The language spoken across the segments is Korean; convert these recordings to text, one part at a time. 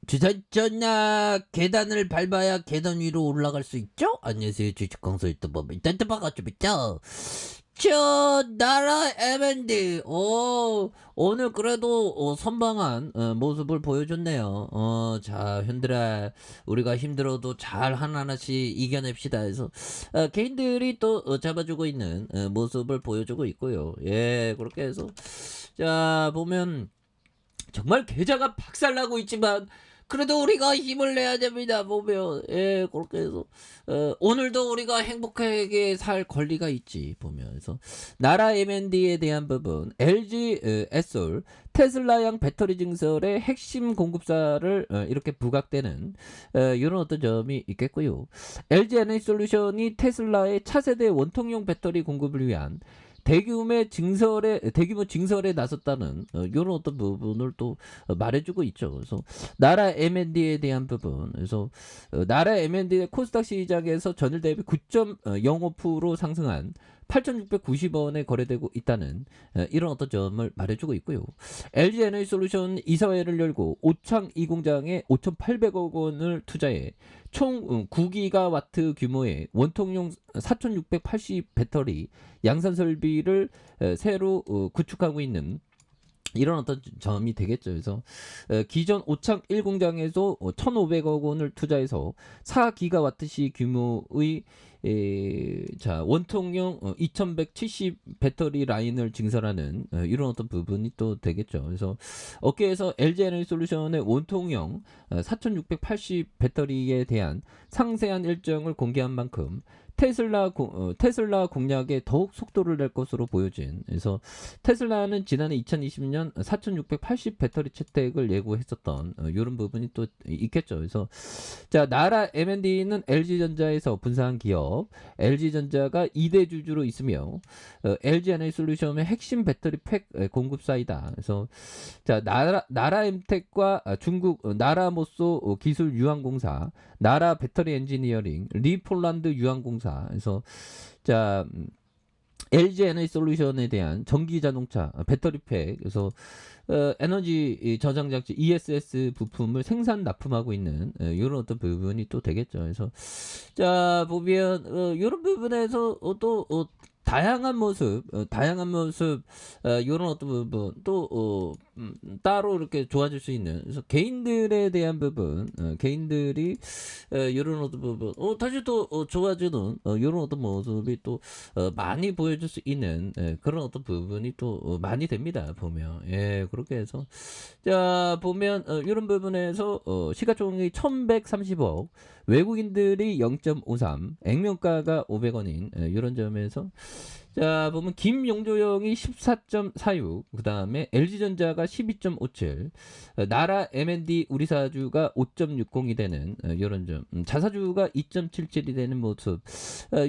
주사전나 계단을 밟아야 계단 위로 올라갈 수 있죠? 안녕하세요. 주식광수 유튜버 딴딴바가 좀 있죠? 저 나라 M&D 오늘 그래도 선방한 모습을 보여줬네요. 자 현들아 우리가 힘들어도 잘 하나하나씩 이겨냅시다 해서 개인들이 또 잡아주고 있는 모습을 보여주고 있고요. 예 그렇게 해서 자 보면 정말 계좌가 박살나고 있지만 그래도 우리가 힘을 내야 됩니다. 보면 예 그렇게 해서 오늘도 우리가 행복하게 살 권리가 있지 보면서 나라 M&D에 대한 부분 LG 에솔 테슬라양 배터리 증설의 핵심 공급사를 이렇게 부각되는 이런 어떤 점이 있겠고요. LG 에너지솔루션이 테슬라의 차세대 원통용 배터리 공급을 위한 대규모 증설에 나섰다는 이런 어떤 부분을 또 말해주고 있죠. 그래서 나라 M&D에 대한 부분, 그래서 나라 M&D의 코스닥 시장에서 전일 대비 9.05% 상승한 8,690원에 거래되고 있다는 이런 어떤 점을 말해주고 있고요. LG 에너지솔루션 이사회를 열고 오창 이 공장에 5,800억 원을 투자해 총 9기가와트 규모의 원통용 4,680 배터리 양산 설비를 새로 구축하고 있는 이런 어떤 점이 되겠죠. 그래서 기존 오창 1공장에서 1,500억 원을 투자해서 4기가와트시 규모의 자 원통용 2170 배터리 라인을 증설하는 이런 어떤 부분이 또 되겠죠. 그래서 업계에서 LG 에너지솔루션의 원통용 4680 배터리에 대한 상세한 일정을 공개한 만큼 테슬라 공략에 더욱 속도를 낼 것으로 보여진. 그래서 테슬라는 지난해 2020년 4680 배터리 채택을 예고했었던 이런 부분이 또 있겠죠. 그래서 자 나라 M&D는 LG전자에서 분사한 기업 LG전자가 2대 주주로 있으며 LG에너지솔루션의 핵심 배터리 팩 공급사이다. 그래서 자 나라 엠텍과 중국 나라모소 기술 유한공사 나라 배터리 엔지니어링 리폴란드 유한공사 그래서 자 LG 에너지 솔루션에 대한 전기 자동차 배터리팩 그래서 에너지 저장 장치 ESS 부품을 생산 납품하고 있는 이런 어떤 부분이 또 되겠죠. 그래서 자 보면 이런 부분에서 또 다양한 모습, 이런 어떤 부분, 또, 따로 이렇게 좋아질 수 있는, 그래서 개인들에 대한 부분, 개인들이, 이런 어떤 부분, 다시 또, 좋아지는, 이런 어떤 모습이 또, 많이 보여줄 수 있는, 그런 어떤 부분이 또, 많이 됩니다, 보면. 예, 그렇게 해서. 자, 보면, 이런 부분에서, 시가총액이 1130억, 외국인들이 0.53, 액면가가 500원인, 이런 점에서, 자, 보면 김용조영이 14.46, 그 다음에 LG전자가 12.57, 나라 M&D 우리사주가 5.60이 되는 이런 점, 자사주가 2.77이 되는 모습,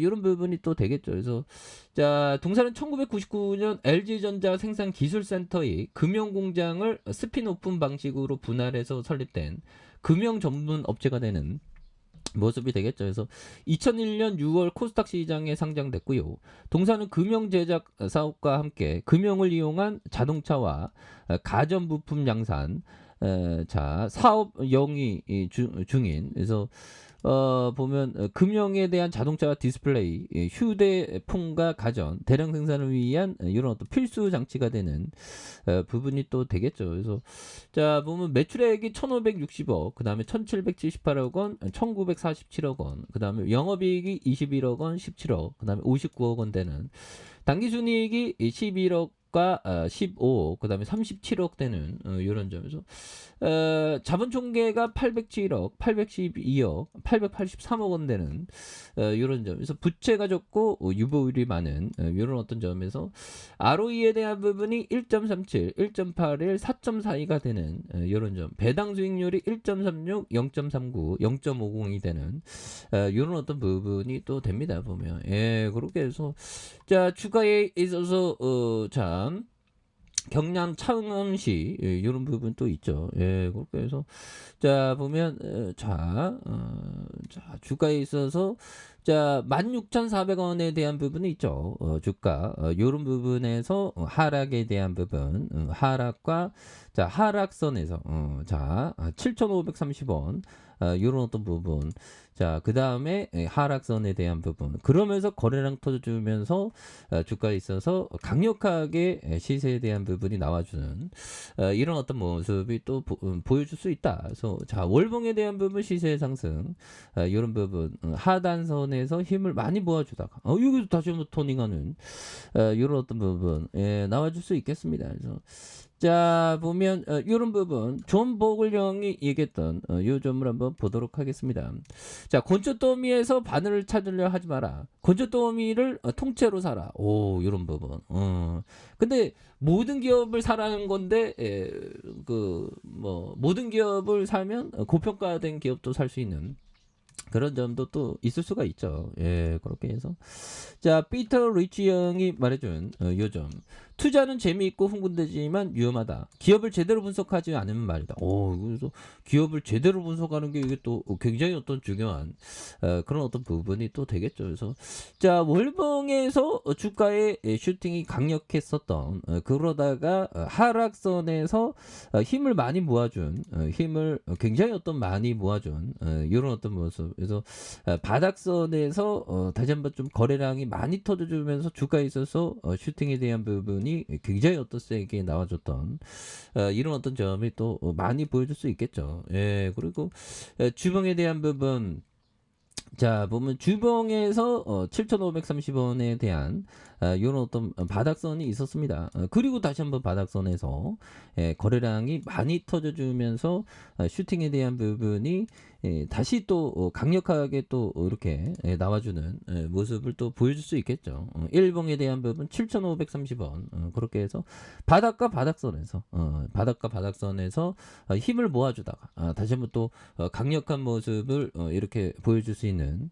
이런 부분이 또 되겠죠. 그래서 자, 동사는 1999년 LG전자 생산기술센터의 금융공장을 스핀오픈 방식으로 분할해서 설립된 금융 전문 업체가 되는 모습이 되겠죠. 그래서 2001년 6월 코스닥 시장에 상장됐고요. 동사는 금형 제작 사업과 함께 금형을 이용한 자동차와 가전 부품 양산 자 사업 영위 중인 그래서 보면 금형에 대한 자동차와 디스플레이, 휴대폰과 가전, 대량 생산을 위한 이런 어떤 필수 장치가 되는 부분이 또 되겠죠. 그래서 자 보면 매출액이 1,560억, 그 다음에 1,778억 원, 1,947억 원, 그 다음에 영업이익이 21억 원, 17억, 그 다음에 59억 원 되는 당기순이익이 11억과 15억, 그 다음에 37억 되는 이런 점에서 자본 총계가 807억, 812억, 883억 원 되는 이런 점에서 부채가 적고 유보율이 많은 이런 어떤 점에서 ROE에 대한 부분이 1.37, 1.81, 4.42가 되는 이런 점, 배당 수익률이 1.36, 0.39, 0.50이 되는 이런 어떤 부분이 또 됩니다 보면 예 그렇게 해서 자 주가에 있어서 참 경남 창원시 이런 부분 또 있죠. 예, 그렇게 해서 자 보면 자 주가에 있어서 자 16,400원에 대한 부분이 있죠. 주가 요런 부분에서 하락에 대한 부분 하락과 자 하락선에서 자 7,530원 요런 어떤 부분 자 그다음에 하락선에 대한 부분 그러면서 거래량 터져주면서 주가에 있어서 강력하게 시세에 대한 부분이 나와주는 이런 어떤 모습이 또 보여줄 수 있다. 그래서 자 월봉에 대한 부분 시세 상승 이런 부분 하단선에서 힘을 많이 모아주다가 여기서 다시 한번 토닝하는 이런 어떤 부분 나와줄 수 있겠습니다. 그래서 자 보면 이런 부분 존 보글령이 얘기했던 이 점을 한번 보도록 하겠습니다. 자 건조더미에서 바늘을 찾으려 하지 마라. 건조더미를 통째로 사라. 오 이런 부분. 근데 모든 기업을 사라는 건데 그 뭐 모든 기업을 사면 고평가된 기업도 살 수 있는 그런 점도 또 있을 수가 있죠. 예, 그렇게 해서 자 피터 리치 형이 말해준 요점 투자는 재미있고 흥분되지만 위험하다. 기업을 제대로 분석하지 않으면 말이다. 그래서 기업을 제대로 분석하는 게 이게 또 굉장히 어떤 중요한 그런 어떤 부분이 또 되겠죠. 그래서 자 월봉에서 주가의 슈팅이 강력했었던 그러다가 하락선에서 힘을 많이 모아준 힘을 굉장히 어떤 많이 모아준 이런 어떤 모습. 그래서 바닥선에서 다시 한번 좀 거래량이 많이 터져주면서 주가에 있어서 슈팅에 대한 부분이 굉장히 어떤 세게 나와줬던 이런 어떤 점이 또 많이 보여줄 수 있겠죠. 예, 그리고 주봉에 대한 부분 자 보면 주봉에서 7,530원에 대한 이런 어떤 바닥선이 있었습니다. 그리고 다시 한번 바닥선에서 거래량이 많이 터져주면서 슈팅에 대한 부분이 다시 또 강력하게 또 이렇게 나와주는 모습을 또 보여줄 수 있겠죠. 일봉에 대한 부분 7,530원 그렇게 해서 바닥과 바닥선에서 바닥과 바닥선에서 힘을 모아주다가 다시 한번 또 강력한 모습을 이렇게 보여줄 수 있는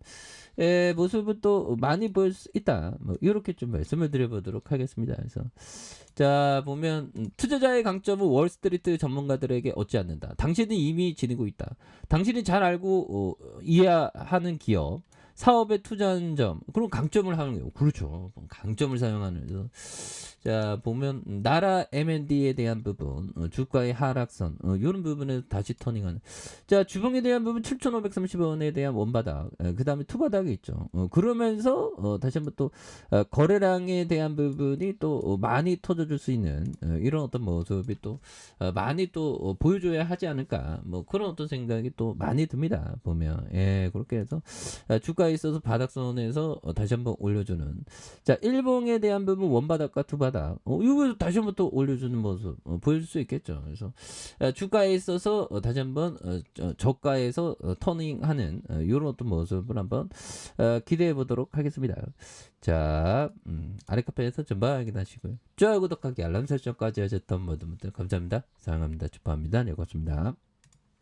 모습은 또 많이 보일 수 있다. 뭐 이렇게 좀 말씀을 드려보도록 하겠습니다. 그래서 자 보면 투자자의 강점은 월스트리트 전문가들에게 얻지 않는다. 당신은 이미 지니고 있다. 당신이 잘 알고 이해하는 기업 사업에 투자하는 점 그런 강점을 하는 거예요. 그렇죠. 강점을 사용하는 그래서 자 보면 나라 M&D에 대한 부분 주가의 하락선 이런 부분에 다시 터닝하는 자 주봉에 대한 부분 7,530원에 대한 원바닥 그 다음에 투바닥이 있죠. 그러면서 다시 한번 또 거래량에 대한 부분이 또 많이 터져줄 수 있는 이런 어떤 모습이 또 많이 또 보여줘야 하지 않을까 뭐 그런 어떤 생각이 또 많이 듭니다. 보면 예 그렇게 해서 주가에 있어서 바닥선에서 다시 한번 올려주는 자 일봉에 대한 부분 원바닥과 투바닥 이거 다시 한번 또 올려주는 모습 보여줄 수 있겠죠. 그래서 주가에 있어서 다시 한번 저가에서 터닝하는 이런 어떤 모습을 한번 기대해 보도록 하겠습니다. 자 아래 카페에서 전방 확인하시고요. 좋아요 구독하기 알람 설정까지 하셨던 모든 분들 감사합니다. 사랑합니다. 축하합니다. 네 고맙습니다.